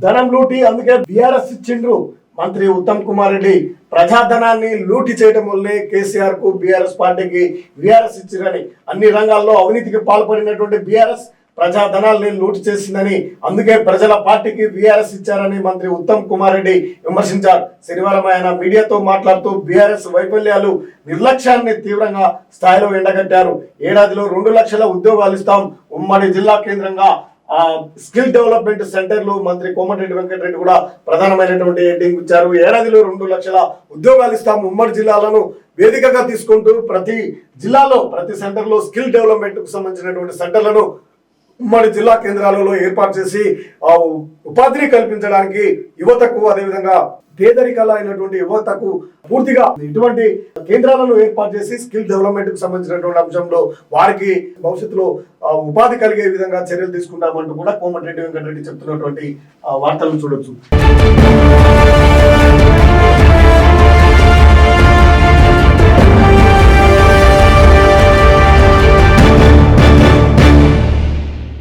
ధనం లూటి అందుకే బీఆర్ఎస్ ఇచ్చిండ్రు మంత్రి ఉత్తమ్ కుమార్ రెడ్డి. ప్రజాధనాన్ని లూటి చేయడం వల్లే కేసీఆర్ కు బీఆర్ఎస్ పార్టీకి బీఆర్ఎస్ ఇచ్చిరని, అన్ని రంగాల్లో అవినీతికి పాల్పడినటువంటి బీఆర్ఎస్ ప్రజాధనాల్ని లూటి చేసిందని, అందుకే ప్రజల పార్టీకి బీఆర్ఎస్ ఇచ్చారని మంత్రి ఉత్తమ్ కుమార్ రెడ్డి విమర్శించారు. శనివారం ఆయన మీడియాతో మాట్లాడుతూ బీఆర్ఎస్ వైఫల్యాలు, నిర్లక్ష్యాన్ని తీవ్రంగా స్థాయిలో ఎండగట్టారు. ఏడాదిలో 2 లక్షల ఉద్యోగాలు ఇస్తాం. ఉమ్మడి జిల్లా కేంద్రంగా స్కిల్ డెవలప్మెంట్ సెంటర్లు మంత్రి కోమటిరెడ్డి వెంకటరెడ్డి కూడా ప్రధానమైనటువంటి హెడ్డింగ్ ఇచ్చారు. ఏడాదిలో 2 లక్షల ఉద్యోగాలు ఇస్తాం. ఉమ్మడి జిల్లాలను వేదికగా తీసుకుంటూ ప్రతి జిల్లాలో ప్రతి సెంటర్లో స్కిల్ డెవలప్మెంట్ కు సంబంధించినటువంటి సెంటర్లను ఉమ్మడి జిల్లా కేంద్రాలలో ఏర్పాటు చేసి ఉపాధిని కల్పించడానికి యువతకు, అదేవిధంగా పేదరికాల అయినటువంటి యువతకు పూర్తిగా ఇటువంటి కేంద్రాలను ఏర్పాటు చేసి స్కిల్ డెవలప్మెంట్ కు సంబంధించినటువంటి అంశంలో వారికి భవిష్యత్తులో ఉపాధి కలిగే విధంగా చర్యలు తీసుకుంటామంటూ కూడా కోమటిరెడ్డి వెంకటరెడ్డి చెప్తున్నటువంటి వార్తలను చూడొచ్చు.